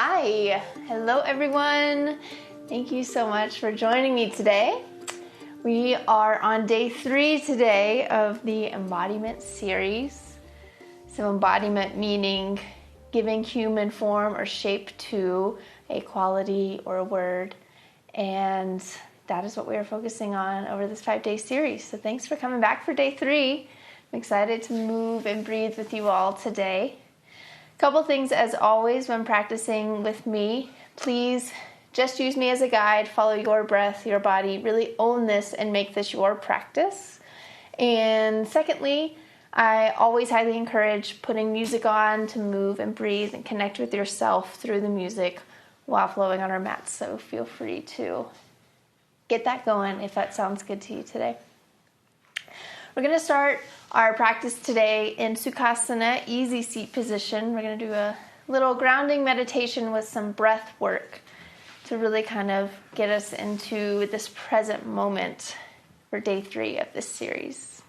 Hi, hello everyone. Thank you so much for joining me today. We are on day 3 today of the Embodiment Series. So embodiment meaning giving human form or shape to a quality or a word. And that is what we are focusing on over this 5-day series. So thanks for coming back for day 3. I'm excited to move and breathe with you all today. Couple things as always when practicing with me. Please just use me as a guide, follow your breath, your body, really own this and make this your practice. And secondly, I always highly encourage putting music on to move and breathe and connect with yourself through the music while flowing on our mats. So feel free to get that going if that sounds good to you today. We're going to start our practice today in Sukhasana, easy seat position. We're going to do a little grounding meditation with some breath work to really kind of get us into this present moment for day 3 of this series.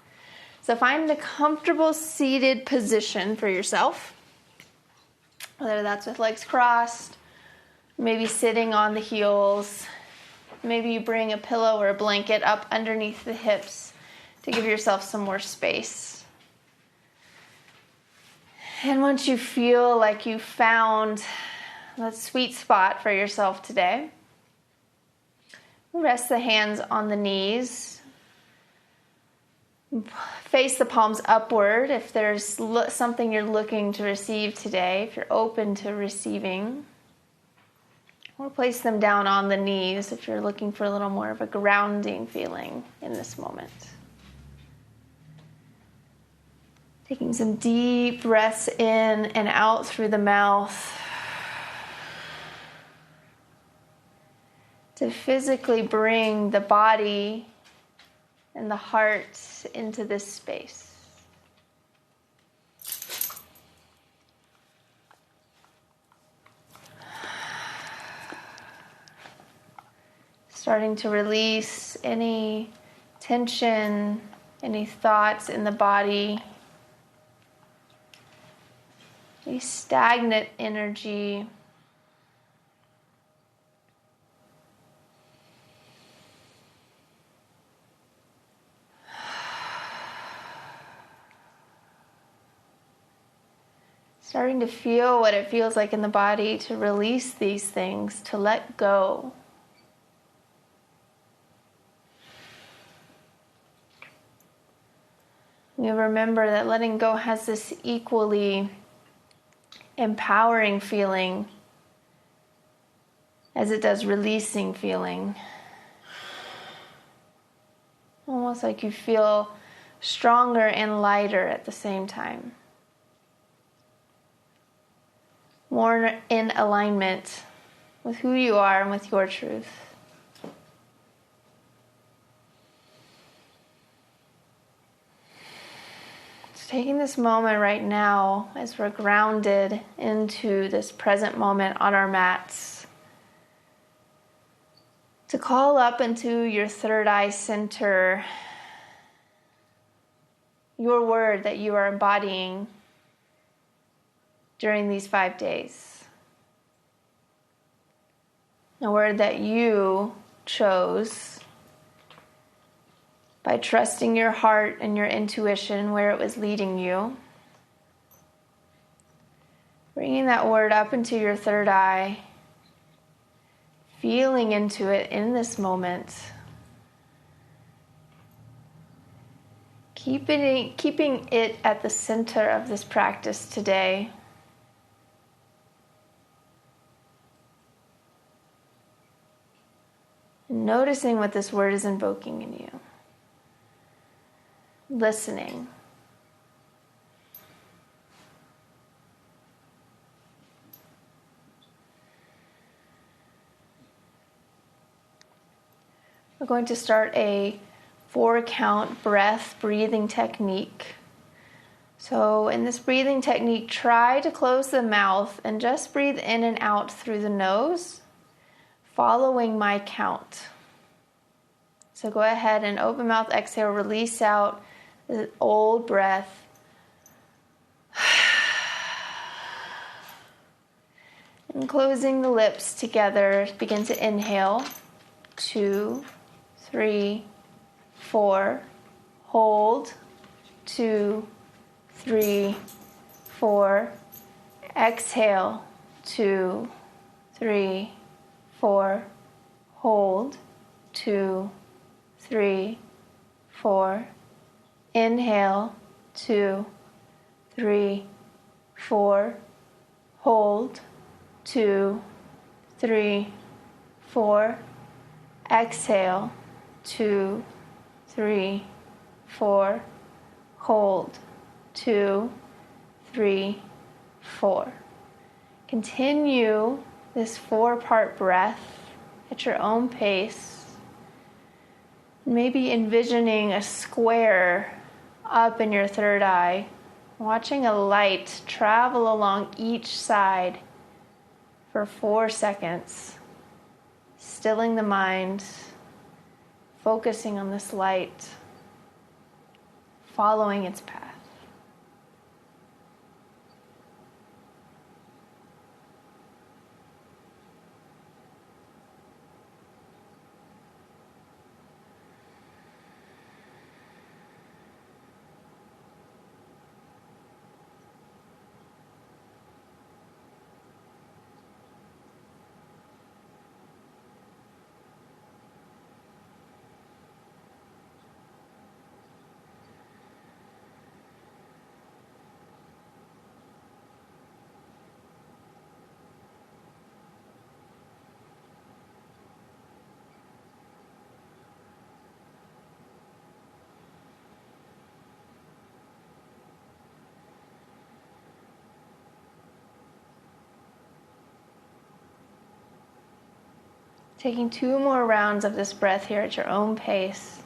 So find a comfortable seated position for yourself, whether that's with legs crossed, maybe sitting on the heels. Maybe you bring a pillow or a blanket up underneath the hips to give yourself some more space. And once you feel like you found that sweet spot for yourself today, rest the hands on the knees. Face the palms upward if there's something you're looking to receive today, if you're open to receiving. Or place them down on the knees if you're looking for a little more of a grounding feeling in this moment. Taking some deep breaths in and out through the mouth to physically bring the body and the heart into this space. Starting to release any tension, any thoughts in the body. Any stagnant energy. Starting to feel what it feels like in the body to release these things, to let go. You remember that letting go has this equally empowering feeling as it does releasing feeling. Almost like you feel stronger and lighter at the same time. More in alignment with who you are and with your truth. Taking this moment right now as we're grounded into this present moment on our mats to call up into your third eye center your word that you are embodying during these 5 days. A word that you chose by trusting your heart and your intuition where it was leading you. Bringing that word up into your third eye, feeling into it in this moment. Keeping it at the center of this practice today. Noticing what this word is invoking in you. Listening. We're going to start a 4-count breathing technique. So in this breathing technique, try to close the mouth and just breathe in and out through the nose, following my count. So go ahead and open mouth, exhale, release out the old breath. And closing the lips together, begin to inhale. 2, 3, 4. Hold. 2, 3, 4. Exhale. 2, 3, 4. Hold. 2, 3, 4. Inhale. 2, 3, 4. Hold. 2, 3, 4. Exhale. 2, 3, 4. Hold. 2, 3, 4. Continue this 4-part breath at your own pace. Maybe envisioning a square up in your third eye, watching a light travel along each side for 4 seconds, stilling the mind, focusing on this light, following its path. Taking 2 more rounds of this breath here at your own pace.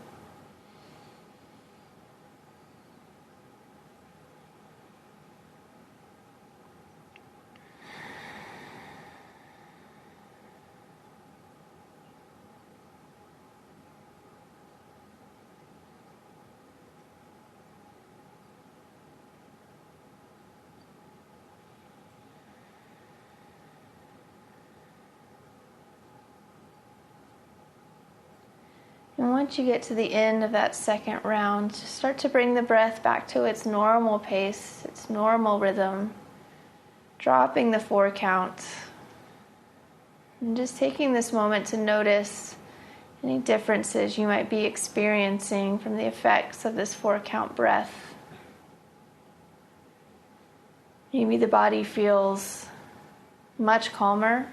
And once you get to the end of that second round, just start to bring the breath back to its normal pace, its normal rhythm, dropping the 4 count. And just taking this moment to notice any differences you might be experiencing from the effects of this 4 count breath. Maybe the body feels much calmer,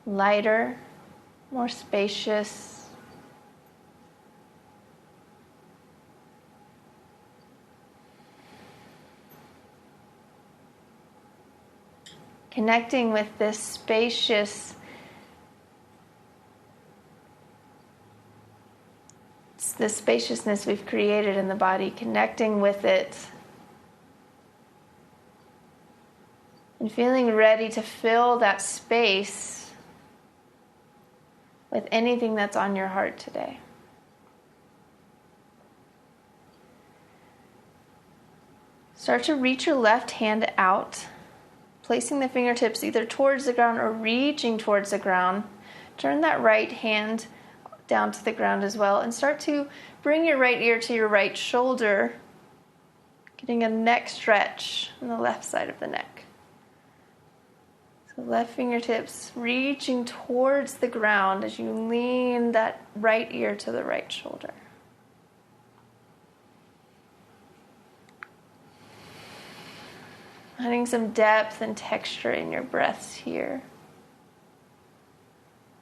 lighter, more spacious. Connecting with this spacious, the spaciousness we've created in the body, connecting with it and feeling ready to fill that space with anything that's on your heart today. Start to reach your left hand out, placing the fingertips either towards the ground or reaching towards the ground. Turn that right hand down to the ground as well, and start to bring your right ear to your right shoulder, getting a neck stretch on the left side of the neck. So left fingertips reaching towards the ground as you lean that right ear to the right shoulder. Adding some depth and texture in your breaths here.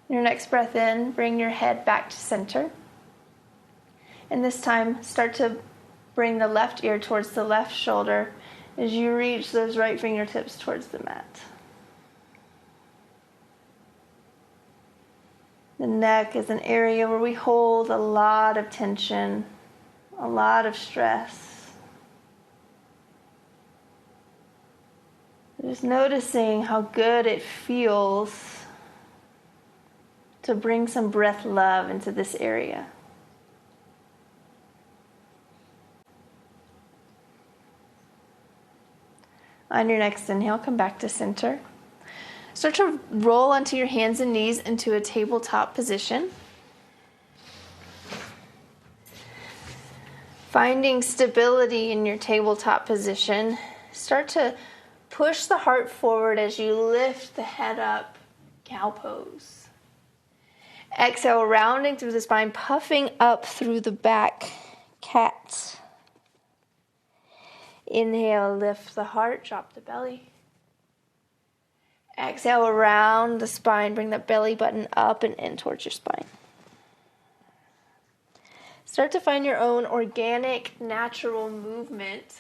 Your next breath in, bring your head back to center. And this time, start to bring the left ear towards the left shoulder as you reach those right fingertips towards the mat. The neck is an area where we hold a lot of tension, a lot of stress. Just noticing how good it feels to bring some breath love into this area. On your next inhale, come back to center. Start to roll onto your hands and knees into a tabletop position. Finding stability in your tabletop position, start to push the heart forward as you lift the head up, cow pose. Exhale, rounding through the spine, puffing up through the back, cat. Inhale, lift the heart, drop the belly. Exhale, around the spine, bring the belly button up and in towards your spine. Start to find your own organic, natural movement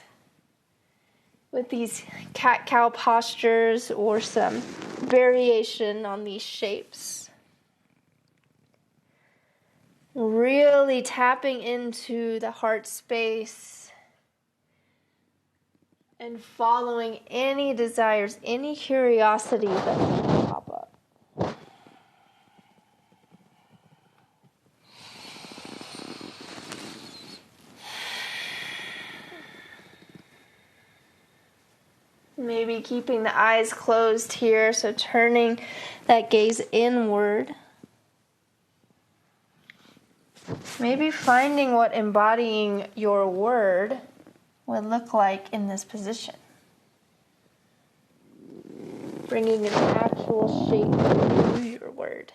with these cat-cow postures or some variation on these shapes. Really tapping into the heart space and following any desires, any curiosity that may pop up. Maybe keeping the eyes closed here, so turning that gaze inward. Maybe finding what embodying your word would look like in this position. Bringing an actual shape to your word.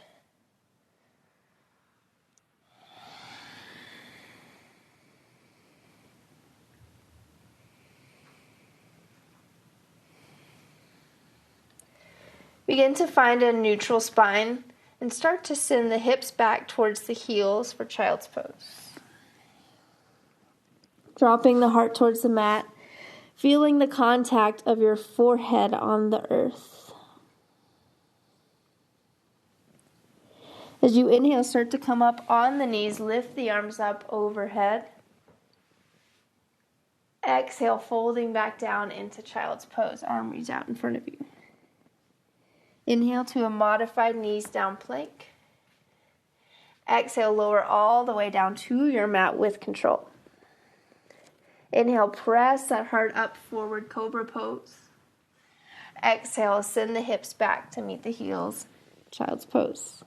Begin to find a neutral spine and start to send the hips back towards the heels for child's pose. Dropping the heart towards the mat, feeling the contact of your forehead on the earth. As you inhale, start to come up on the knees, lift the arms up overhead. Exhale, folding back down into child's pose, arm reach out in front of you. Inhale to a modified knees down plank. Exhale, lower all the way down to your mat with control. Inhale, press that heart up, forward cobra pose. Exhale, send the hips back to meet the heels, child's pose.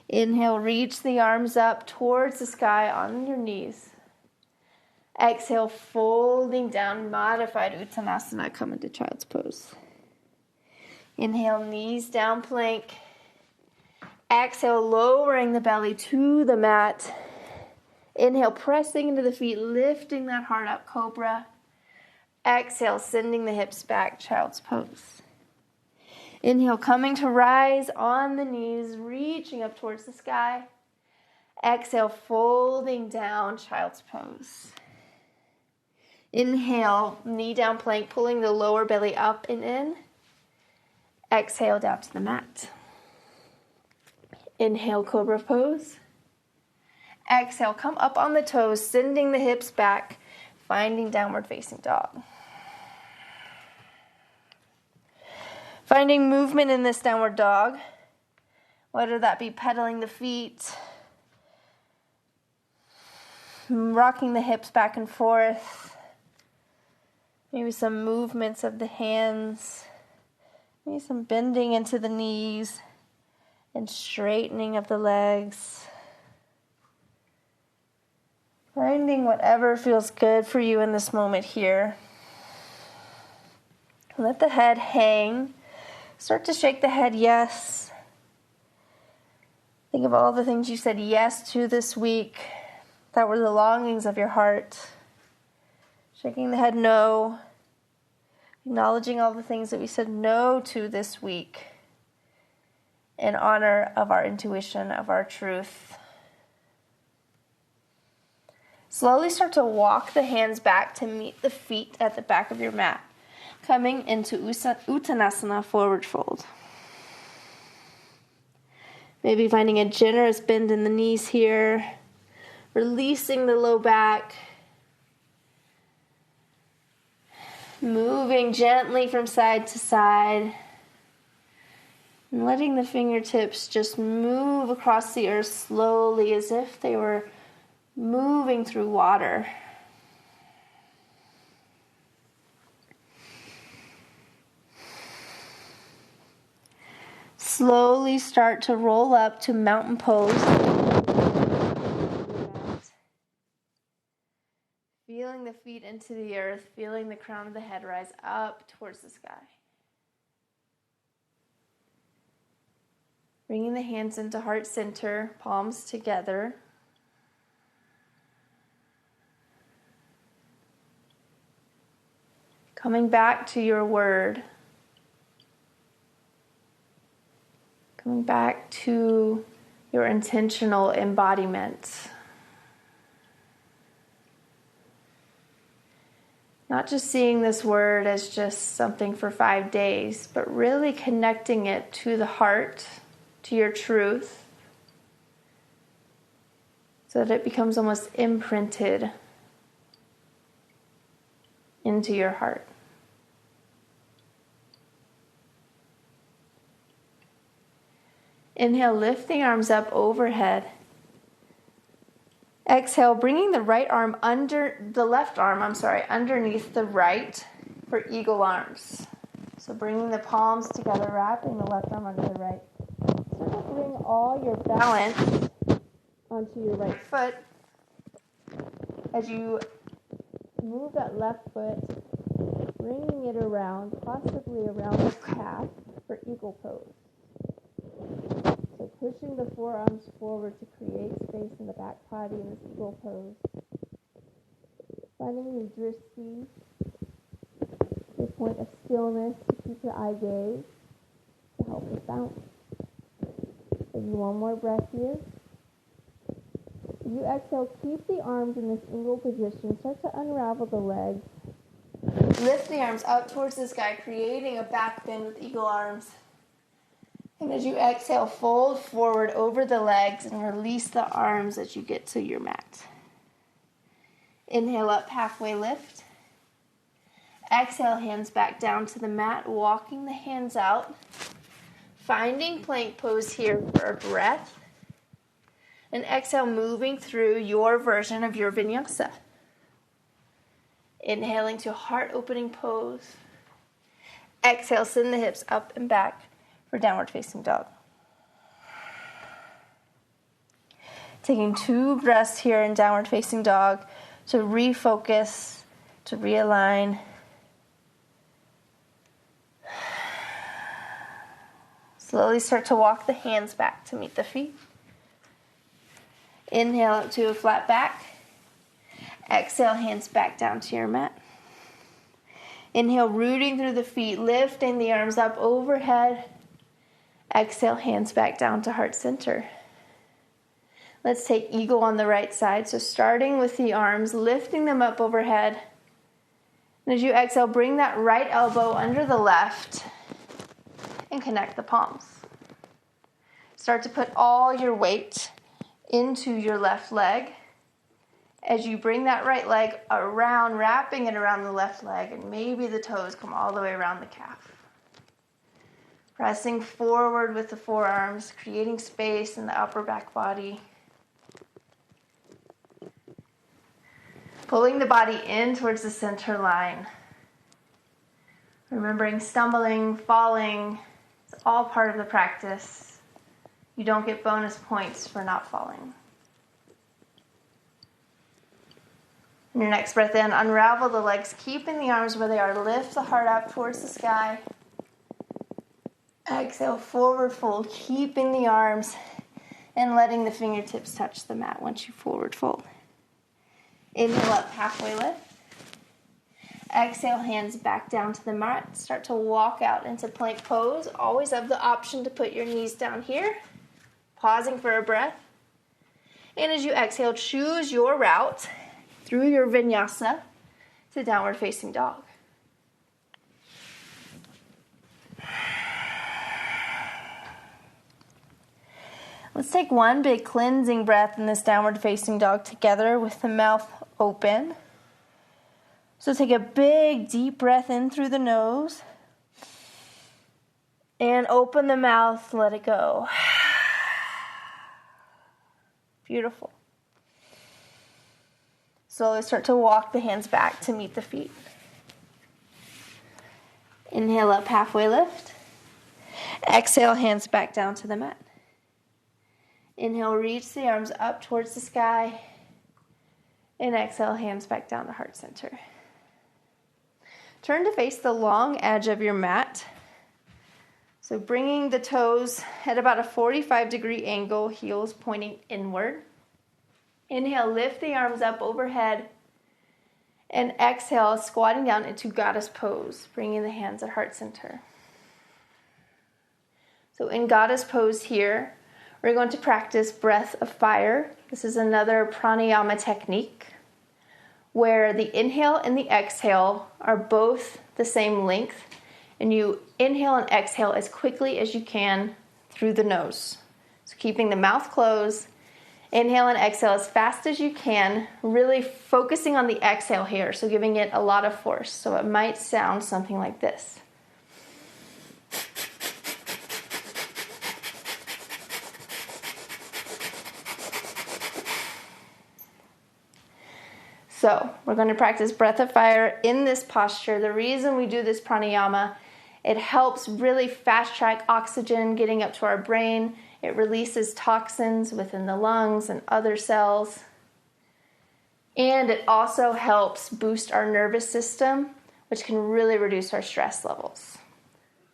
Inhale, reach the arms up towards the sky on your knees. Exhale, folding down, modified Uttanasana, come into child's pose. Inhale, knees down plank. Exhale, lowering the belly to the mat. Inhale, pressing into the feet, lifting that heart up, cobra. Exhale, sending the hips back, child's pose. Inhale, coming to rise on the knees, reaching up towards the sky. Exhale, folding down, child's pose. Inhale, knee down plank, pulling the lower belly up and in. Exhale, down to the mat. Inhale, cobra pose. Exhale, come up on the toes, sending the hips back, finding downward facing dog. Finding movement in this downward dog, whether that be pedaling the feet, rocking the hips back and forth, maybe some movements of the hands, maybe some bending into the knees and straightening of the legs. Finding whatever feels good for you in this moment here. Let the head hang. Start to shake the head yes. Think of all the things you said yes to this week that were the longings of your heart. Shaking the head no. Acknowledging all the things that we said no to this week in honor of our intuition, of our truth. Slowly start to walk the hands back to meet the feet at the back of your mat, coming into Uttanasana, forward fold. Maybe finding a generous bend in the knees here, releasing the low back, moving gently from side to side, and letting the fingertips just move across the earth slowly as if they were moving through water. Slowly start to roll up to mountain pose. Feeling the feet into the earth, feeling the crown of the head rise up towards the sky. Bringing the hands into heart center, palms together. Coming back to your word. Coming back to your intentional embodiment. Not just seeing this word as just something for 5 days, but really connecting it to the heart, to your truth, so that it becomes almost imprinted into your heart. Inhale, lift the arms up overhead. Exhale, bringing the left arm underneath the right for eagle arms. So bringing the palms together, wrapping the left arm under the right. Start to bring all your balance onto your right foot. As you move that left foot, bringing it around, possibly around the calf for eagle pose. So pushing the forearms forward to create space in the back body in this eagle pose. Finding your drishti, your point of stillness to keep your eye gaze to help with balance. Give you one more breath here. As you exhale, keep the arms in this eagle position. Start to unravel the legs. Lift the arms up towards the sky, creating a back bend with eagle arms. And as you exhale, fold forward over the legs and release the arms as you get to your mat. Inhale up, halfway lift. Exhale, hands back down to the mat, walking the hands out. Finding plank pose here for a breath. And exhale, moving through your version of your vinyasa. Inhaling to heart opening pose. Exhale, send the hips up and back for downward facing dog. Taking 2 breaths here in downward facing dog to refocus, to realign. Slowly start to walk the hands back to meet the feet. Inhale up to a flat back. Exhale, hands back down to your mat. Inhale, rooting through the feet, lifting the arms up overhead. Exhale, hands back down to heart center. Let's take eagle on the right side. So starting with the arms, lifting them up overhead. And as you exhale, bring that right elbow under the left and connect the palms. Start to put all your weight into your left leg. As you bring that right leg around, wrapping it around the left leg, and maybe the toes come all the way around the calf. Pressing forward with the forearms, creating space in the upper back body. Pulling the body in towards the center line. Remembering stumbling, falling, it's all part of the practice. You don't get bonus points for not falling. In your next breath in, unravel the legs, keeping the arms where they are. Lift the heart up towards the sky. Exhale, forward fold, keeping the arms and letting the fingertips touch the mat once you forward fold. Inhale up, halfway lift. Exhale, hands back down to the mat. Start to walk out into plank pose. Always have the option to put your knees down here. Pausing for a breath. And as you exhale, choose your route through your vinyasa to downward facing dog. Let's take one big cleansing breath in this downward facing dog together with the mouth open. So take a big deep breath in through the nose and open the mouth, let it go. Beautiful. Slowly start to walk the hands back to meet the feet. Inhale up, halfway lift. Exhale, hands back down to the mat. Inhale, reach the arms up towards the sky. And exhale, hands back down to heart center. Turn to face the long edge of your mat. So bringing the toes at about a 45-degree angle, heels pointing inward. Inhale, lift the arms up overhead. And exhale, squatting down into goddess pose, bringing the hands at heart center. So in goddess pose here, we're going to practice breath of fire. This is another pranayama technique where the inhale and the exhale are both the same length, and you inhale and exhale as quickly as you can through the nose. So keeping the mouth closed, inhale and exhale as fast as you can, really focusing on the exhale here, so giving it a lot of force. So it might sound something like this. So we're going to practice breath of fire in this posture. The reason we do this pranayama, it helps really fast track oxygen getting up to our brain. It releases toxins within the lungs and other cells. And it also helps boost our nervous system, which can really reduce our stress levels.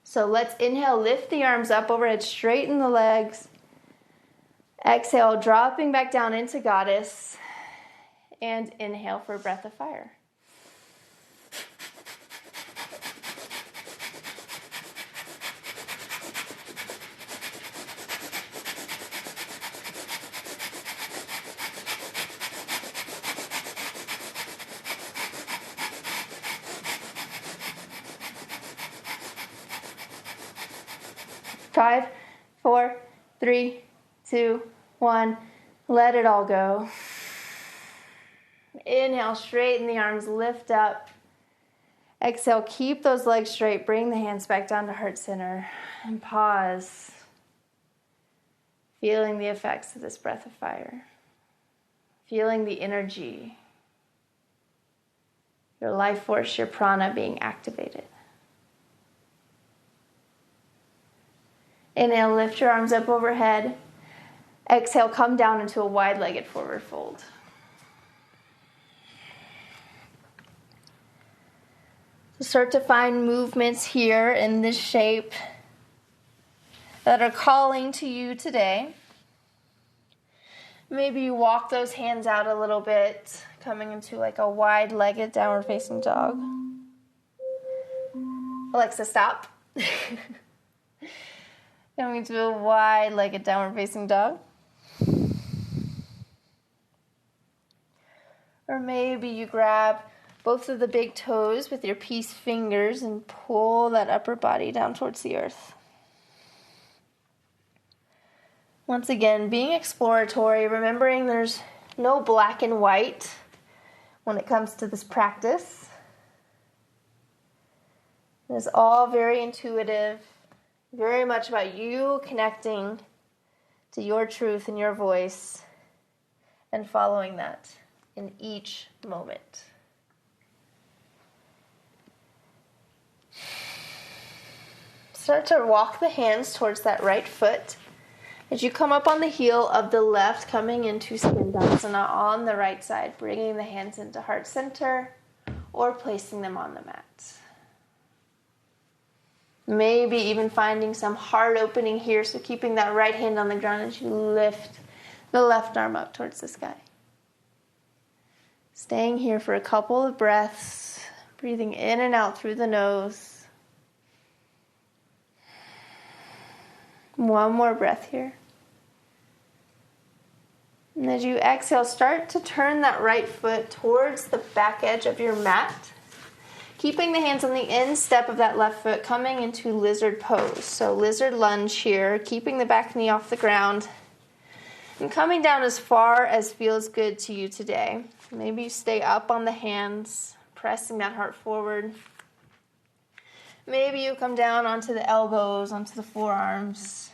So let's inhale, lift the arms up overhead, straighten the legs. Exhale, dropping back down into goddess. And inhale for a breath of fire. Five, 4, 3, 2, 1. Let it all go. Inhale, straighten the arms, lift up. Exhale, keep those legs straight. Bring the hands back down to heart center. And pause. Feeling the effects of this breath of fire. Feeling the energy. Your life force, your prana being activated. Inhale, lift your arms up overhead. Exhale, come down into a wide-legged forward fold. Start to find movements here in this shape that are calling to you today. Maybe you walk those hands out a little bit, coming into like a wide-legged downward facing dog. Alexa, stop. Coming to a wide-legged downward facing dog. Or maybe you grab both of the big toes with your peace fingers and pull that upper body down towards the earth. Once again, being exploratory, remembering there's no black and white when it comes to this practice. It's all very intuitive, very much about you connecting to your truth and your voice and following that in each moment. Start to walk the hands towards that right foot. As you come up on the heel of the left, coming into Skandasana on the right side, bringing the hands into heart center or placing them on the mat. Maybe even finding some heart opening here, so keeping that right hand on the ground as you lift the left arm up towards the sky. Staying here for a couple of breaths, breathing in and out through the nose. One more breath here. And as you exhale, start to turn that right foot towards the back edge of your mat. Keeping the hands on the instep of that left foot, coming into lizard pose. So lizard lunge here, keeping the back knee off the ground. And coming down as far as feels good to you today. Maybe you stay up on the hands, pressing that heart forward. Maybe you come down onto the elbows, onto the forearms.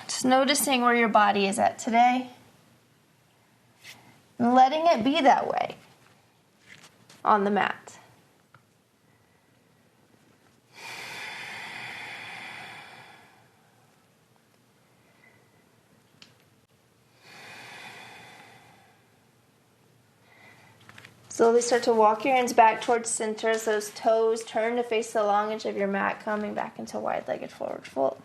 Just noticing where your body is at today. And letting it be that way on the mat. Slowly start to walk your hands back towards center as those toes turn to face the long edge of your mat, coming back into wide-legged forward fold.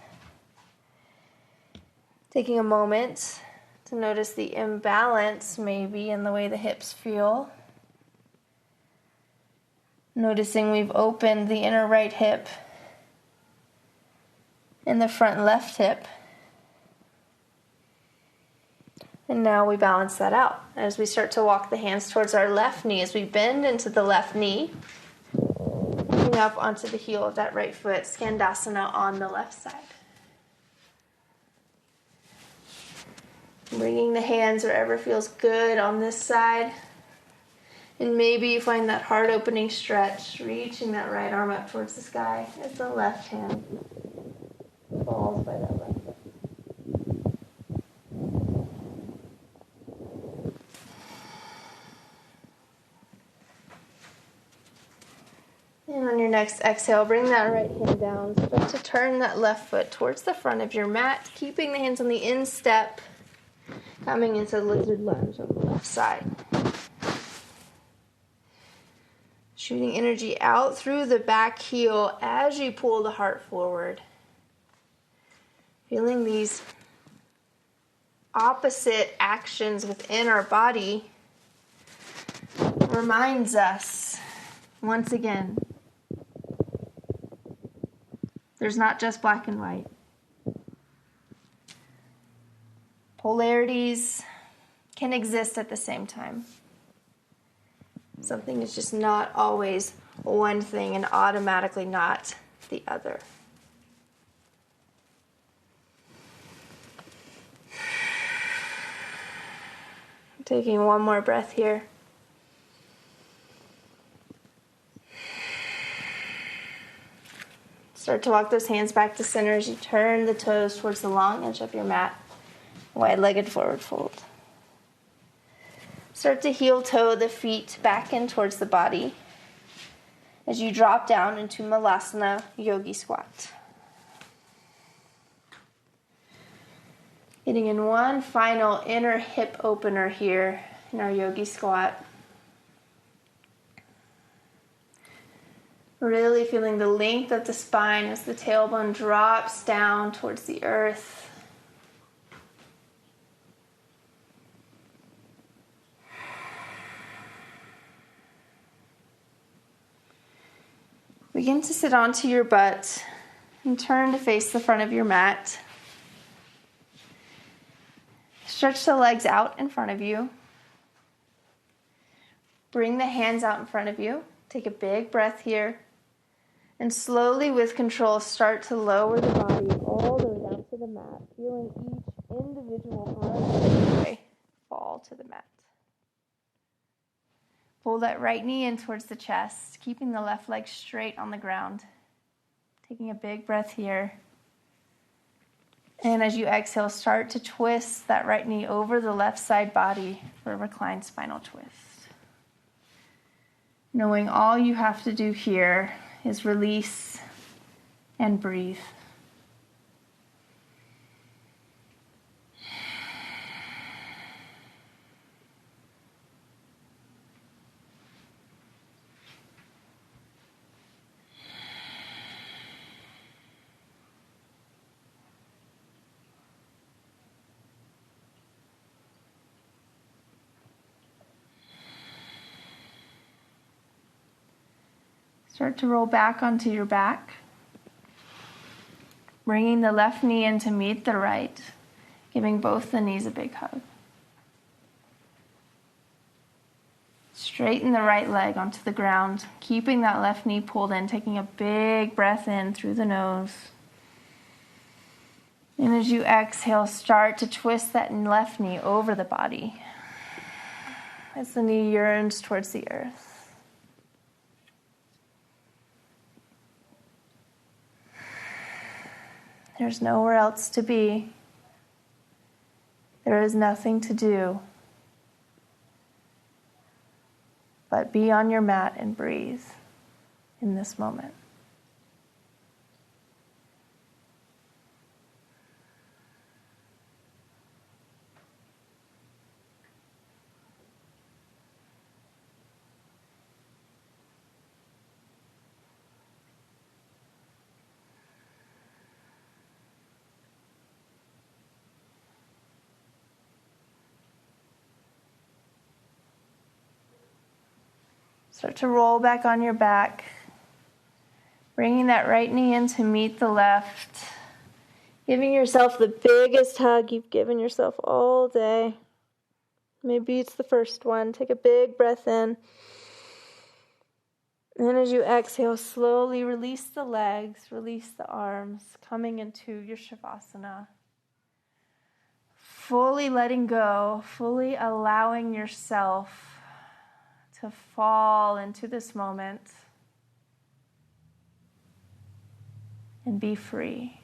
Taking a moment to notice the imbalance maybe in the way the hips feel. Noticing we've opened the inner right hip and the front left hip. And now we balance that out as we start to walk the hands towards our left knee as we bend into the left knee, moving up onto the heel of that right foot, Skandasana on the left side. Bringing the hands wherever feels good on this side. And maybe you find that heart opening stretch, reaching that right arm up towards the sky as the left hand falls by that left foot. And on your next exhale, bring that right hand down. Start to turn that left foot towards the front of your mat, keeping the hands on the instep, coming into lizard lunge on the left side. Shooting energy out through the back heel as you pull the heart forward. Feeling these opposite actions within our body reminds us, once again, there's not just black and white. Polarities can exist at the same time. Something is just not always one thing and automatically not the other. Taking one more breath here. Start to walk those hands back to center as you turn the toes towards the long edge of your mat. Wide-legged forward fold. Start to heel toe the feet back in towards the body as you drop down into Malasana Yogi Squat. Getting in one final inner hip opener here in our Yogi Squat. Really feeling the length of the spine as the tailbone drops down towards the earth. Begin to sit onto your butt and turn to face the front of your mat. Stretch the legs out in front of you. Bring the hands out in front of you. Take a big breath here. And slowly, with control, start to lower the body all the way down to the mat, feeling each individual arm fall to the mat. Pull that right knee in towards the chest, keeping the left leg straight on the ground. Taking a big breath here. And as you exhale, start to twist that right knee over the left side body for a reclined spinal twist. Knowing all you have to do here is release and breathe. Start to roll back onto your back, bringing the left knee in to meet the right, giving both the knees a big hug. Straighten the right leg onto the ground, keeping that left knee pulled in, taking a big breath in through the nose. And as you exhale, start to twist that left knee over the body as the knee yearns towards the earth. There's nowhere else to be. There is nothing to do but be on your mat and breathe in this moment. Start to roll back on your back. Bringing that right knee in to meet the left. Giving yourself the biggest hug you've given yourself all day. Maybe it's the first one. Take a big breath in. And as you exhale, slowly release the legs, release the arms, coming into your Shavasana. Fully letting go, fully allowing yourself to fall into this moment and be free.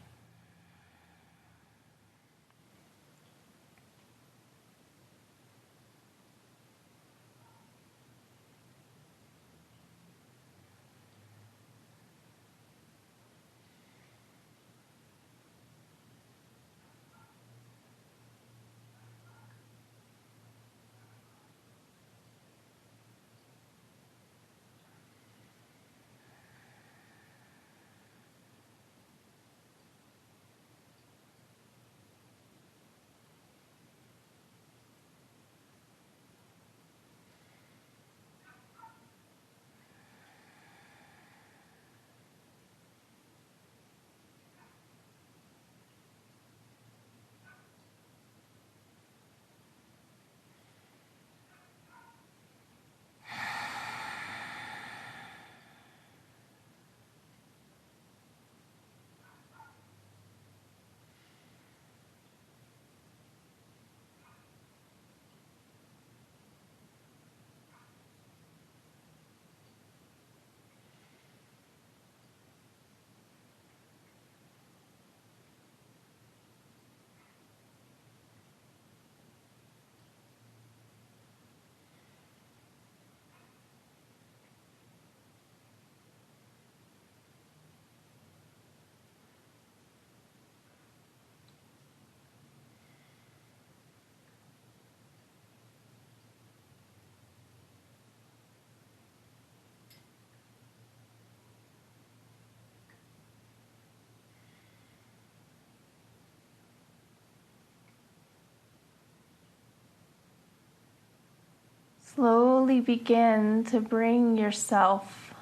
Slowly begin to bring yourself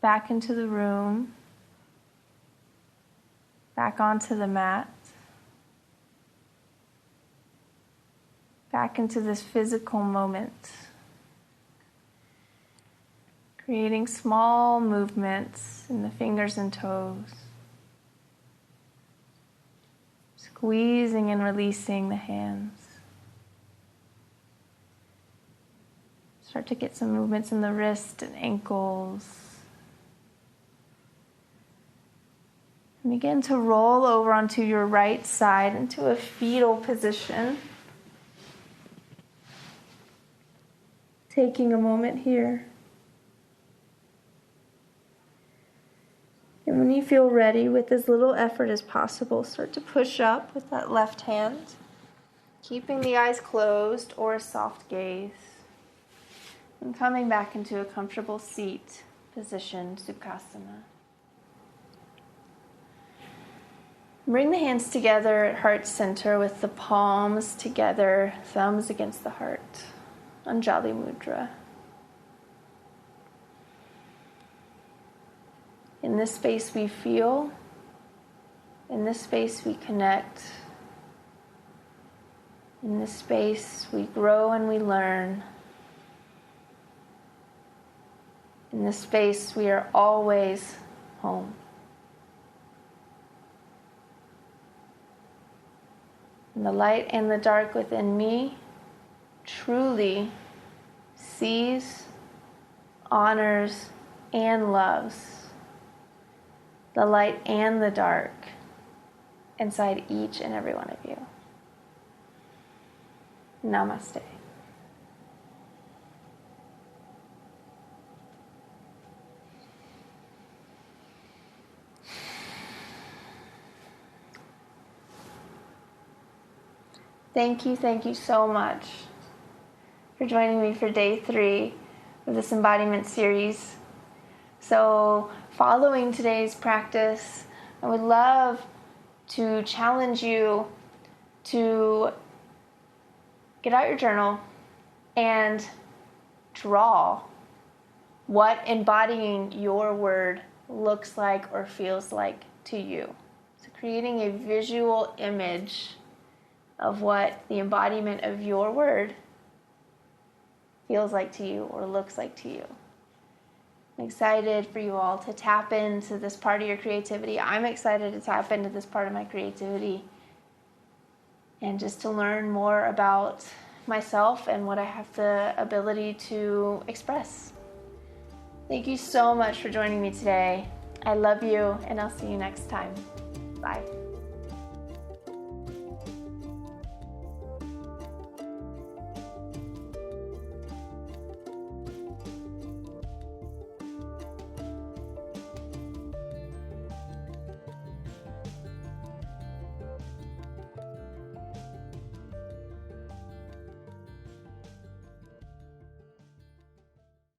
back into the room, back onto the mat, back into this physical moment, creating small movements in the fingers and toes, squeezing and releasing the hands. Start to get some movements in the wrist and ankles. And begin to roll over onto your right side into a fetal position. Taking a moment here. And when you feel ready, with as little effort as possible, start to push up with that left hand, keeping the eyes closed or a soft gaze. And coming back into a comfortable seat position, Sukhasana. Bring the hands together at heart center with the palms together, thumbs against the heart. Anjali Mudra. In this space we feel. In this space we connect. In this space we grow and we learn. In this space, we are always home. And the light and the dark within me truly sees, honors, and loves the light and the dark inside each and every one of you. Namaste. Thank you so much for joining me for day 3 of this embodiment series. So, following today's practice, I would love to challenge you to get out your journal and draw what embodying your word looks like or feels like to you. So creating a visual image of what the embodiment of your word feels like to you or looks like to you. I'm excited for you all to tap into this part of your creativity. I'm excited to tap into this part of my creativity and just to learn more about myself and what I have the ability to express. Thank you so much for joining me today. I love you, and I'll see you next time. Bye.